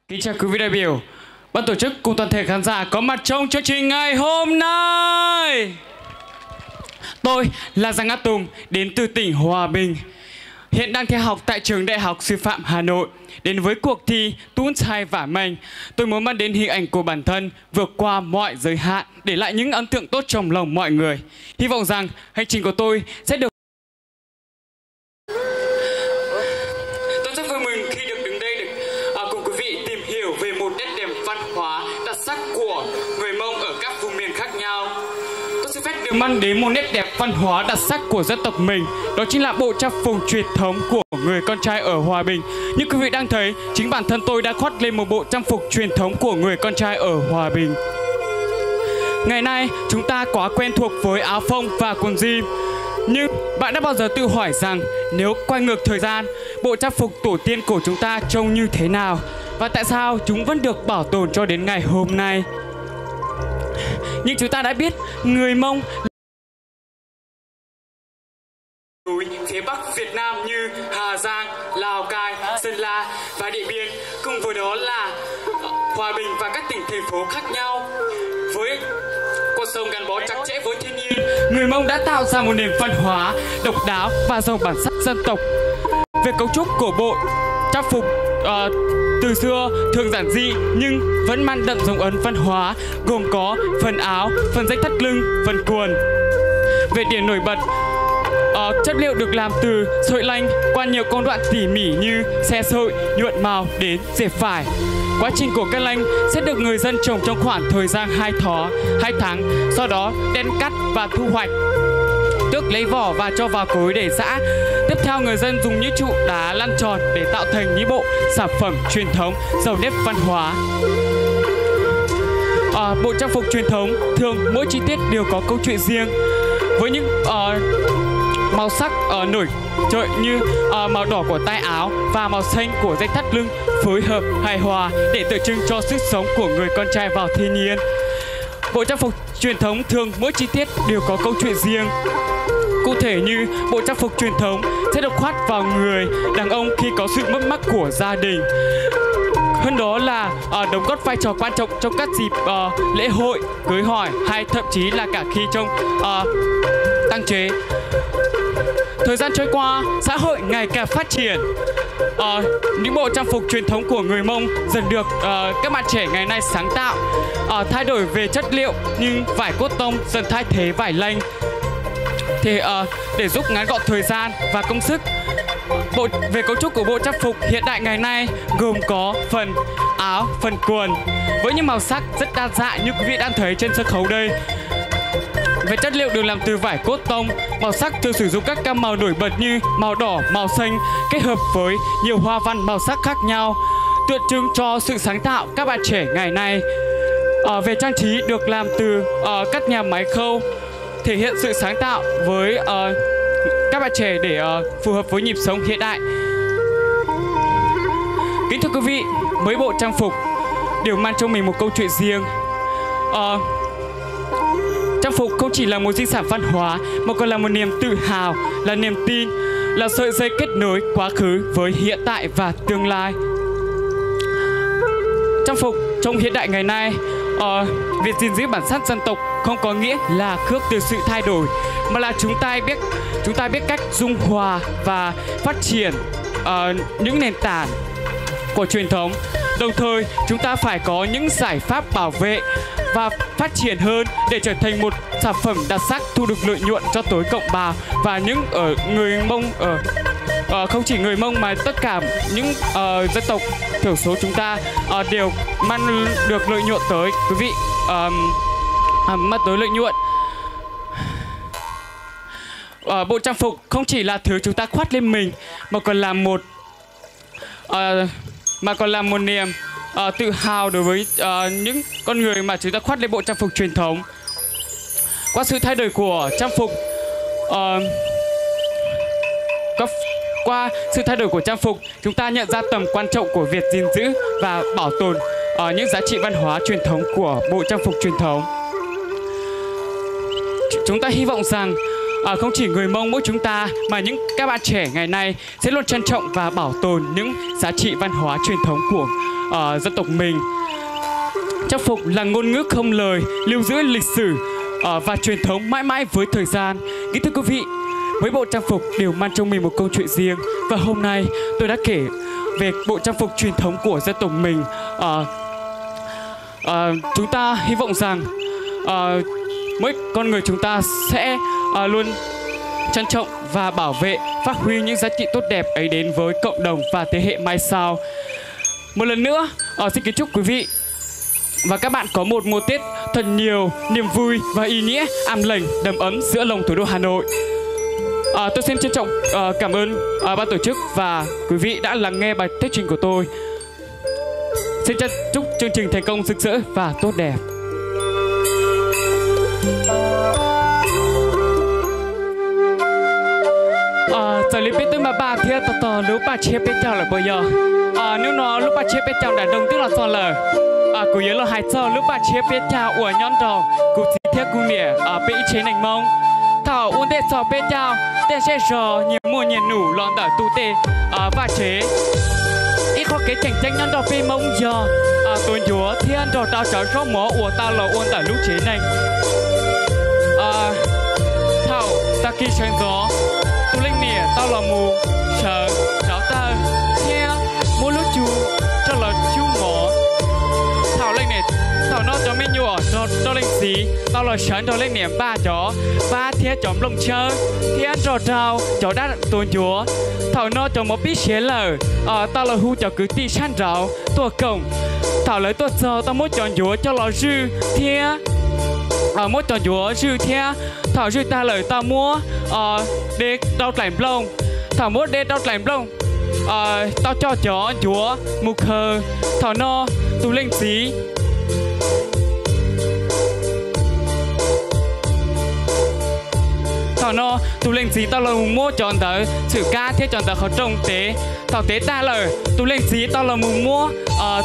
Kính chào quý vị đại biểu, ban tổ chức cùng toàn thể khán giả có mặt trong chương trình ngày hôm nay. Tôi là Giang Á Tùng, đến từ tỉnh Hòa Bình. Hiện đang theo học tại trường Đại học Sư phạm Hà Nội. Đến với cuộc thi Tuôn Chai Vả Mình, tôi muốn mang đến hình ảnh của bản thân vượt qua mọi giới hạn, để lại những ấn tượng tốt trong lòng mọi người. Hy vọng rằng hành trình của tôi sẽ được. Tôi rất vui mừng khi được đứng đây cùng quý vị tìm hiểu về một nét đẹp văn hóa đặc sắc của người Mông ở các vùng miền khác nhau. Tôi xin phép được mang đến một nét đẹp văn hóa đặc sắc của dân tộc mình, đó chính là bộ trang phục truyền thống của người con trai ở Hòa Bình. Như quý vị đang thấy, chính bản thân tôi đã khoác lên một bộ trang phục truyền thống của người con trai ở Hòa Bình. Ngày nay, chúng ta quá quen thuộc với áo phông và quần jean. Nhưng bạn đã bao giờ tự hỏi rằng nếu quay ngược thời gian, bộ trang phục tổ tiên của chúng ta trông như thế nào? Và tại sao chúng vẫn được bảo tồn cho đến ngày hôm nay? Nhưng chúng ta đã biết, người Mông núi phía Bắc Việt Nam như Hà Giang, Lào Cai, Sơn La và Điện Biên, cùng với đó là Hòa Bình và các tỉnh thành phố khác nhau. Với cuộc sống gắn bó chặt chẽ với thiên nhiên, người Mông đã tạo ra một nền văn hóa độc đáo và giàu bản sắc dân tộc. Về cấu trúc của bộ trang phục từ xưa thường giản dị nhưng vẫn mang đậm dấu ấn văn hóa, gồm có phần áo, phần dây thắt lưng, phần quần. Về điểm nổi bật, chất liệu được làm từ sợi lanh qua nhiều công đoạn tỉ mỉ như xe sợi, nhuộm màu đến dệt vải. Quá trình của cây lanh sẽ được người dân trồng trong khoảng thời gian 2 tháng, sau đó đen cắt và thu hoạch, tước lấy vỏ và cho vào cối để giã. Tiếp theo, người dân dùng những trụ đá lăn tròn để tạo thành những bộ sản phẩm truyền thống giàu nét văn hóa. Bộ trang phục truyền thống thường mỗi chi tiết đều có câu chuyện riêng, với những màu sắc nổi trội như màu đỏ của tay áo và màu xanh của dây thắt lưng phối hợp hài hòa để tượng trưng cho sức sống của người con trai vào thiên nhiên. Bộ trang phục truyền thống thường mỗi chi tiết đều có câu chuyện riêng. Cụ thể như bộ trang phục truyền thống sẽ được khoác vào người đàn ông khi có sự mất mát của gia đình. Hơn đó là đóng góp vai trò quan trọng trong các dịp lễ hội, cưới hỏi hay thậm chí là cả khi trong tang chế. Thời gian trôi qua, xã hội ngày càng phát triển. Những bộ trang phục truyền thống của người Mông dần được các bạn trẻ ngày nay sáng tạo, thay đổi về chất liệu nhưng vải cốt tông dần thay thế vải lanh. Thì để giúp ngắn gọn thời gian và công sức, về cấu trúc của bộ trang phục hiện đại ngày nay gồm có phần áo, phần quần với những màu sắc rất đa dạng như quý vị đang thấy trên sân khấu đây. Về chất liệu được làm từ vải cốt tông, màu sắc thường sử dụng các gam màu nổi bật như màu đỏ, màu xanh kết hợp với nhiều hoa văn màu sắc khác nhau, tượng trưng cho sự sáng tạo các bạn trẻ ngày nay. Về trang trí được làm từ các nhà máy khâu, thể hiện sự sáng tạo với các bạn trẻ để phù hợp với nhịp sống hiện đại. Kính thưa quý vị, mỗi bộ trang phục đều mang trong mình một câu chuyện riêng. Trang phục không chỉ là một di sản văn hóa mà còn là một niềm tự hào, là niềm tin, là sợi dây kết nối quá khứ với hiện tại và tương lai. Trang phục trong hiện đại ngày nay, việc gìn giữ bản sắc dân tộc không có nghĩa là khước từ sự thay đổi, mà là chúng ta biết cách dung hòa và phát triển những nền tảng của truyền thống. Đồng thời, chúng ta phải có những giải pháp bảo vệ và phát triển hơn để trở thành một sản phẩm đặc sắc thu được lợi nhuận cho tối cộng bào và những người Mông không chỉ người Mông mà tất cả những dân tộc thiểu số chúng ta đều mang được lợi nhuận tới quý vị, mang tới lợi nhuận. Bộ trang phục không chỉ là thứ chúng ta khoác lên mình mà còn là một niềm tự hào đối với những con người mà chúng ta khoác lên bộ trang phục truyền thống. Qua sự thay đổi của trang phục, chúng ta nhận ra tầm quan trọng của việc gìn giữ và bảo tồn những giá trị văn hóa truyền thống của bộ trang phục truyền thống. Chúng ta hy vọng rằng không chỉ người Mông mỗi chúng ta mà các bạn trẻ ngày nay sẽ luôn trân trọng và bảo tồn những giá trị văn hóa truyền thống của dân tộc mình. Trang phục là ngôn ngữ không lời, lưu giữ lịch sử và truyền thống mãi mãi với thời gian. Kính thưa quý vị, mỗi bộ trang phục đều mang trong mình một câu chuyện riêng, và hôm nay tôi đã kể về bộ trang phục truyền thống của dân tộc mình. Chúng ta hy vọng rằng mỗi con người chúng ta sẽ luôn trân trọng và bảo vệ, phát huy những giá trị tốt đẹp ấy đến với cộng đồng và thế hệ mai sau. Một lần nữa, xin kính chúc quý vị và các bạn có một mùa Tết thật nhiều niềm vui và ý nghĩa, an lành, đầm ấm giữa lòng thủ đô Hà Nội. Tôi xin trân trọng cảm ơn ban tổ chức và quý vị đã lắng nghe bài thuyết trình của tôi. Xin chúc chương trình thành công, rực rỡ và tốt đẹp. Giờ lý biết tôi mà bà thiệt tỏ lúc bà chế biết chào là bây giờ. Nếu nó lúc bà chế biết chào đã đông tức là sao lờ. Cụ nhớ là hai giờ lúc bà chế biết chào của nhón trò cụ chỉ thiết cụ nỉa bị chế nành mông. Thảo uốn tết sò biết chào tết sẽ sò nhiều mùa nhiệt nủ lon đỡ tu tê và chế. Ít khó cái chành chanh nhón trò bị mông giờ. Tôi nhớ thiên trò tao cháu số mỏ của tao là uốn đỡ lúc chế nành. Thảo ta khi sáng gió tu linh nỉa tao là mù sợ cháu ta nghe mua lúc chú cho là chú mỏ. Thảo lên này thảo nó cho mình nhủ cho lên gì tao là sáng cho lên niệm ba chó ba thiết chóm lồng chơi thiên trò trào chó đã tuôn chúa. Thảo nó cho một biết xế lờ tao là hu cho cứ ti san rào tua cổng. Thảo lấy tua giờ tao muốn chọn chúa cho là dư thiên muốn chọn chúa dư thiên. Thảo dư ta lời tao mua để đau lạnh lông. Thảo muốn để đau lạnh lông tao cho chó chúa mục hờ. Thảo no tu linh xí thảo no tu linh xí tao là mua chọn tới sự ca thiết chọn tới khó trông tế. Thảo tế ta lời tu linh xí tao là mua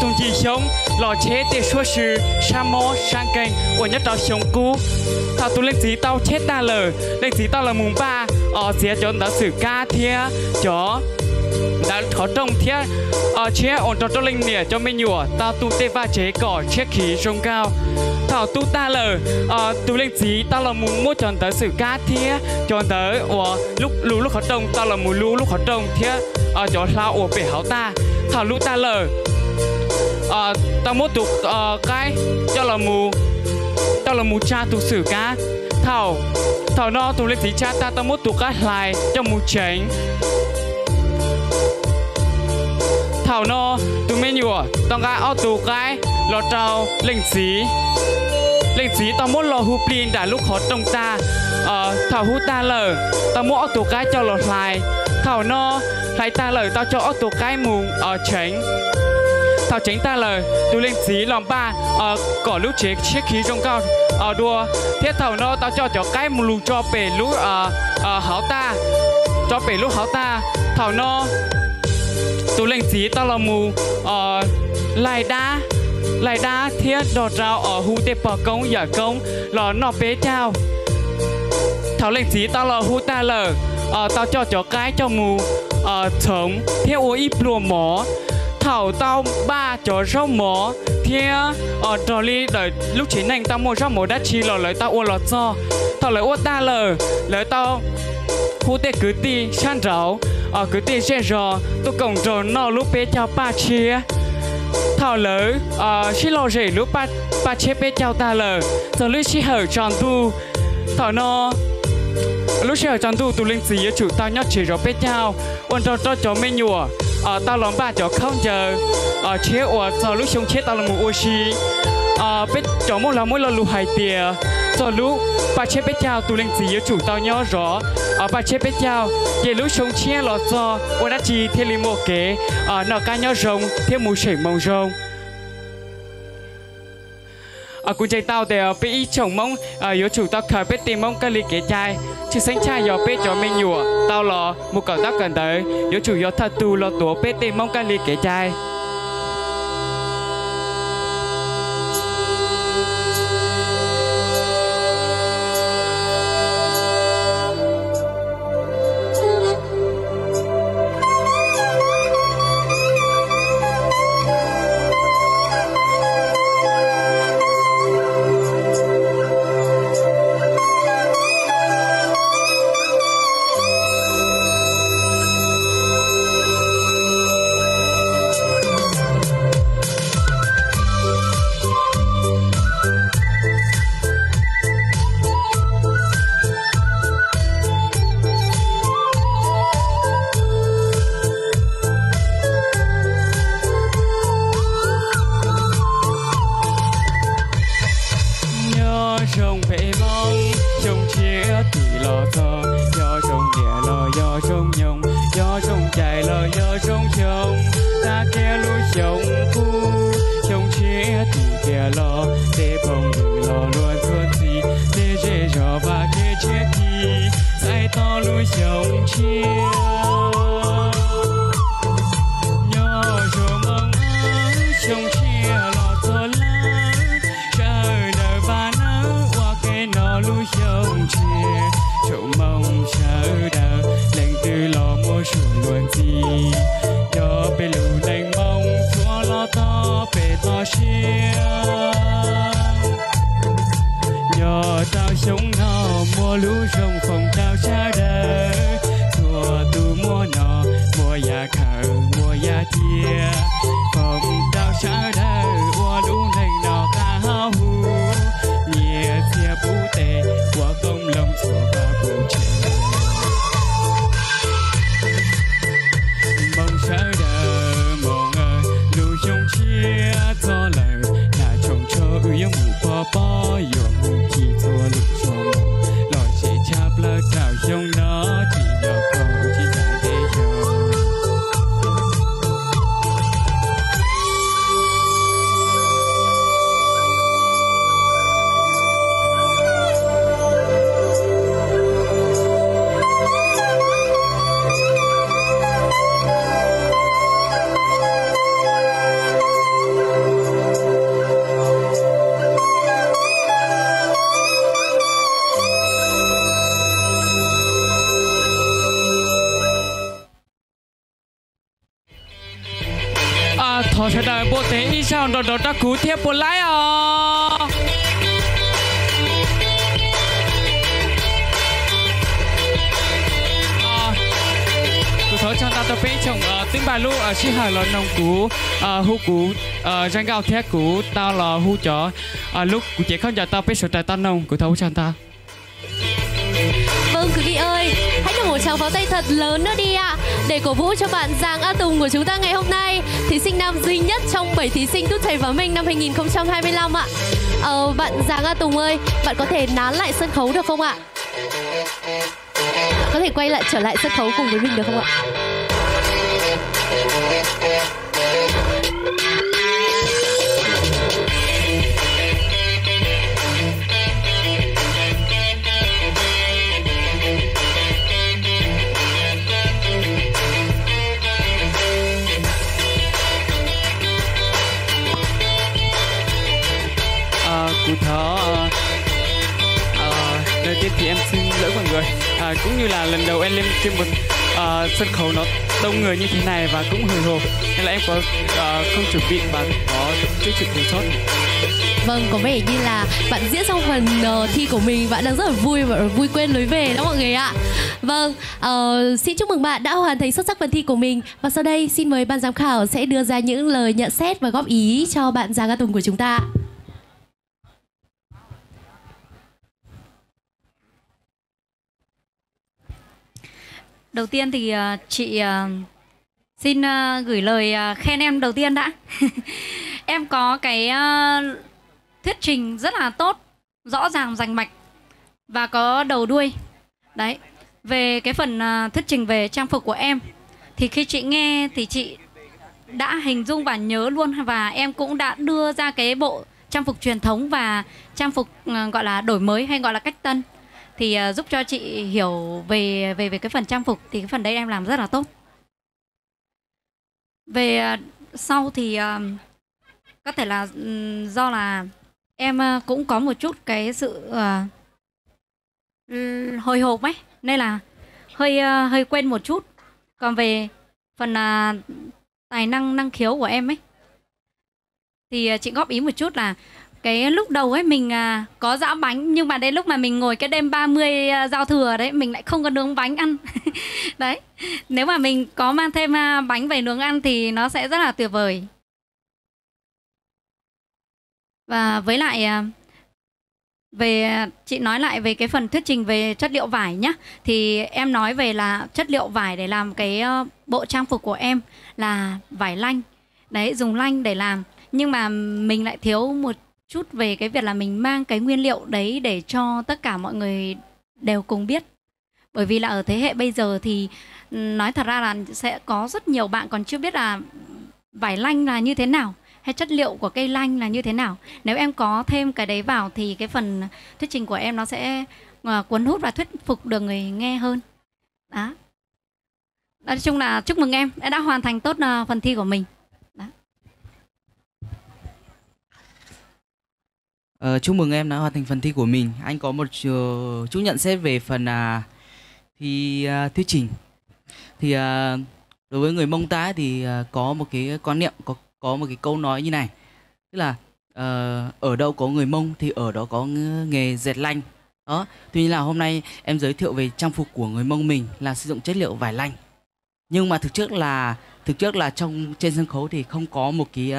tung chi sống lò chế tế số sư sa mô sang kênh của nhất đó sống cũ. Thảo tu linh xí tao chết ta lời linh xí tao là mùng ba xía chọn tới sự ca thiết chó đã khó trông thiết chế ổn cho linh nỉa cho mình nhủa tao tu tê va chế cỏ chế khí sông cao. Thảo tu ta lờ tu linh xí tao là muốn mua chọn tới sự cá thiết chọn tới lúc khó trông tao là muốn lúc khó trông thiết cho lao ổ bể háo ta. Thảo lúc ta lờ tao muốn tu cái cho là mù cha tu sử cá. Thảo no tu linh xí cha tao muốn tu cái lại cho mù tránh. Thảo no tụi mình nhủ tao cái ao tụ cái lò trâu linh xí tao muốn lò húp pin đã lúc khó trông ta. Thảo hút ta lờ tao muốn ao tụ cái cho lò lại. Thảo no lại ta lờ tao cho ao tụ cái mù tránh. Thảo tránh ta lờ tụi linh xí lòng ba cỏ lúc chế chiếc khí trong cao đua thiết. Thảo no tao cho cái mù lù cho bể lúc háo ta cho bể lúc háo ta. Thảo no tu linh xí tao là mù lại đá thiết đọt rào ở hu tê bờ công giả công lò nọ bế trao. Thảo linh xí tao là hu ta lờ tao cho cái cho mù sống theo ô ít lùa mỏ. Thảo tao ba cho rau mỏ theo trò ly đợi lúc chín anh tao mua rau mỏ đắt chi lò lấy tao ô lọt cho. Thảo lấy ô ta lờ lấy tao hu tê cứ ti san rau cứ tiền xe rò tôi cổng rồi nó lúc bé chào ba chia. Thảo lỡ xí lò rể lúc ba chia bé chào ta lỡ giờ lúc xí hở tròn tu. Thảo nó lúc xí hở tròn tu link gì chủ tao nhóc chỉ rồi bé chào ôn cho mấy nhùa tao lòng ba cho không chờ chế ở giờ lúc sống chết tao là một oxy bé cho mỗi là lù hai tìa. Giờ lúc ba chế bé chào linh gì chủ tao nhớ rõ ba chế bé chào về lúc sống chia lọt do ôn đã chi thêm li một kế nọ cá nhớ rồng thêm mù sể mông rồng. Cũng chạy tao để bị chồng mông yếu chủ tao khởi bé tìm mông cái ly kế chai chứ sánh chai yếu bé cho mình nhủa tao lò một cậu tao cần tới yếu chủ yếu thật tu lò tổ bé tìm mông cái ly kế chai. yo trong chồng ta kia lu chồng cu chồng chia thì kia lo để bông đừng lo luôn thuận gì để dễ cho và kia chia thì sai to lu chồng chia nhỏ cho mong chồng chia lo cho lá chờ đợi ba nắng qua cái nó lu chồng chia chỗ mong chờ đợi lệnh từ lo mua chuồn luôn gì cho bê lù đánh mong thua lo to bê to chia nhỏ tao sống nó mua lũ rồng phòng tao cha đời thua tu mua nó mua nhà khờ mua nhà chia phòng tao cha đời mua lũ đánh nó ca hao hù nhẹ chia bú tê của công lòng thua và bù trẻ mong cha đời mong ơi lũ trong chia cho lời là chồng cho yêu mù bò bò yêu mù chỉ thua lũ cho mong lo chỉ chắp lơ trào trong nó chỉ nhỏ cầu chỉ tại thế rồi thọ sẽ đợi bộ tế y sao đó đó ta cứu thiếp bộ lái cứ thở trong ta tập bế chồng tiếng bài lu ở chi hà là nông cú hu cú răng gạo thét cú tao là hu chó lúc cú chỉ không giờ tao bế sổ tài tao nông cứ thấu cho ta. Vâng quý vị ơi, hãy cho một tràng pháo tay thật lớn nữa đi ạ. Để cổ vũ cho bạn Giàng A Tùng của chúng ta ngày hôm nay, thí sinh nam duy nhất trong 7 thí sinh Tút Thầy Và Minh năm 2025 ạ. Bạn Giàng A Tùng ơi, bạn có thể nán lại sân khấu được không ạ? Bạn có thể quay lại trở lại sân khấu cùng với mình được không ạ? Cụ thở đầu tiên thì em xin lỗi mọi người cũng như là lần đầu em lên trên một sân khấu nó đông người như thế này và cũng hồi hộp nên là em có không chuẩn bị và có chút thiếu sót. Vâng, có vẻ như là bạn diễn xong phần thi của mình, bạn đang rất là vui và vui quên lối về đó mọi người ạ. Vâng, xin chúc mừng bạn đã hoàn thành xuất sắc phần thi của mình. Và sau đây xin mời ban giám khảo sẽ đưa ra những lời nhận xét và góp ý cho bạn Giàng A Tùng của chúng ta. Đầu tiên thì chị xin gửi lời khen em đầu tiên đã. Em có cái thuyết trình rất là tốt, rõ ràng rành mạch và có đầu đuôi. Đấy, về cái phần thuyết trình về trang phục của em thì khi chị nghe thì chị đã hình dung và nhớ luôn, và em cũng đã đưa ra cái bộ trang phục truyền thống và trang phục gọi là đổi mới hay gọi là cách tân, thì giúp cho chị hiểu về cái phần trang phục, thì cái phần đấy em làm rất là tốt. Về sau thì có thể là do là em cũng có một chút cái sự hồi hộp ấy, nên là hơi quên một chút. Còn về phần tài năng khiếu của em ấy thì chị góp ý một chút là cái lúc đầu ấy mình có giã bánh, nhưng mà đến lúc mà mình ngồi cái đêm 30 giao thừa đấy, mình lại không có nướng bánh ăn. Đấy, nếu mà mình có mang thêm bánh về nướng ăn thì nó sẽ rất là tuyệt vời. Và với lại về chị nói lại về cái phần thuyết trình về chất liệu vải nhá, thì em nói về là chất liệu vải để làm cái bộ trang phục của em là vải lanh. Đấy, dùng lanh để làm, nhưng mà mình lại thiếu một chút về cái việc là mình mang cái nguyên liệu đấy để cho tất cả mọi người đều cùng biết. Bởi vì là ở thế hệ bây giờ thì nói thật ra là sẽ có rất nhiều bạn còn chưa biết là vải lanh là như thế nào, hay chất liệu của cây lanh là như thế nào. Nếu em có thêm cái đấy vào thì cái phần thuyết trình của em nó sẽ cuốn hút và thuyết phục được người nghe hơn. Đó. Nói chung là chúc mừng em đã hoàn thành tốt phần thi của mình. Đó. Chúc mừng em đã hoàn thành phần thi của mình. Anh có một chút nhận xét về phần thi thuyết trình. Thì đối với người Mông ta thì có một cái quan niệm, có một cái câu nói như này, tức là ở đâu có người Mông thì ở đó có nghề dệt lanh. Đó, tuy nhiên là hôm nay em giới thiệu về trang phục của người Mông mình là sử dụng chất liệu vải lanh. Nhưng mà thực chất là trên sân khấu thì không có một cái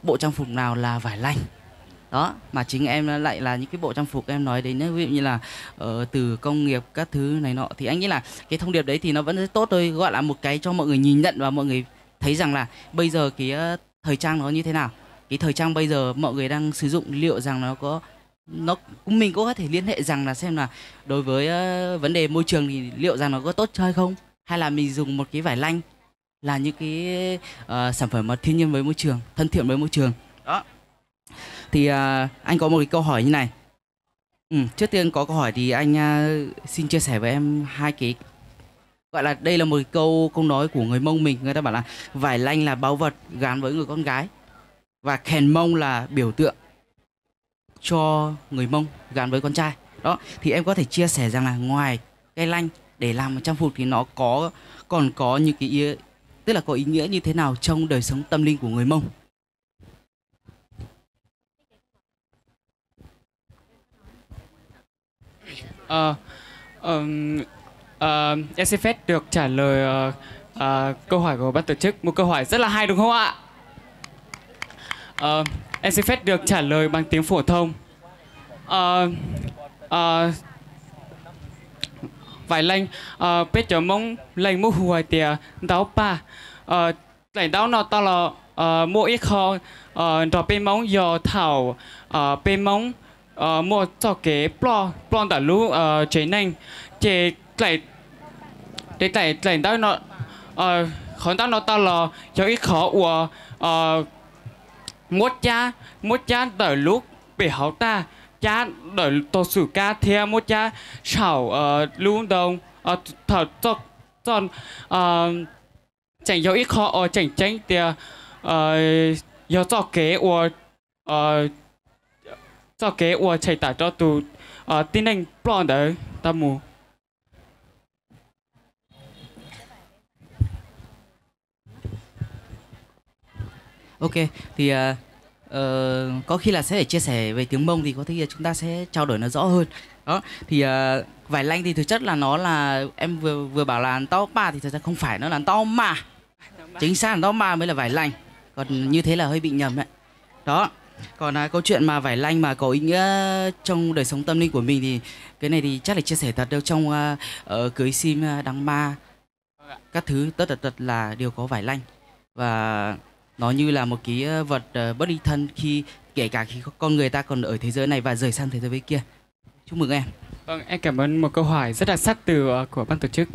bộ trang phục nào là vải lanh. Đó, mà chính em lại là những cái bộ trang phục em nói đến, ví dụ như là từ công nghiệp các thứ này nọ, thì anh nghĩ là cái thông điệp đấy thì nó vẫn rất tốt thôi, gọi là một cái cho mọi người nhìn nhận và mọi người thấy rằng là bây giờ cái thời trang nó như thế nào. Cái thời trang bây giờ mọi người đang sử dụng liệu rằng mình cũng có thể liên hệ rằng là xem là đối với vấn đề môi trường thì liệu rằng nó có tốt hay không, hay là mình dùng một cái vải lanh là những cái sản phẩm mà thiên nhiên với môi trường, thân thiện với môi trường. Đó. Thì anh có một cái câu hỏi như này. Trước tiên có câu hỏi thì anh xin chia sẻ với em hai cái, gọi là đây là một cái câu nói của người Mông mình. Người ta bảo là vải lanh là báu vật gắn với người con gái, và khèn Mông là biểu tượng cho người Mông gắn với con trai. Đó, thì em có thể chia sẻ rằng là ngoài cây lanh để làm một trang phục thì nó còn có những cái tức là có ý nghĩa như thế nào trong đời sống tâm linh của người Mông? Em xin phép được trả lời câu hỏi của ban tổ chức, một câu hỏi rất là hay đúng không ạ? Em xin phép được trả lời bằng tiếng phổ thông. Vài lanh biết cho mong lanh mua hùi tìa đáo ba lành đáo nó to là mua ít kho đó bên mong dò thảo bên mong mua cho cái plon đã lú chế nành chế lại để lại đáo nó khó đáo nó to là cho ít khó của một cha đỡ lúc bị hảo ta cha đỡ tổ sử ca theo một cha sảo luôn đồng thảo chọn chẳng có ít khó chẳng tránh thì do cho kế chạy tả cho tụ tin anh plon đấy ta mù. Ok, thì có khi là sẽ phải chia sẻ về tiếng Mông thì có thể là chúng ta sẽ trao đổi nó rõ hơn. Đó, thì vải lanh thì thực chất là nó là em vừa bảo là tao ba thì thật ra không phải, nó là tao mà. Chính xác là tao mà mới là vải lanh. Còn như thế là hơi bị nhầm đấy. Đó. Còn câu chuyện mà vải lanh mà có ý nghĩa trong đời sống tâm linh của mình thì cái này thì chắc là chia sẻ thật đâu, trong cưới sim đăng ma các thứ tất tật là đều có vải lanh. Và nó như là một cái vật bất ly thân kể cả khi con người ta còn ở thế giới này và rời sang thế giới bên kia. Chúc mừng em. Vâng, em cảm ơn một câu hỏi rất đặc sắc của ban tổ chức.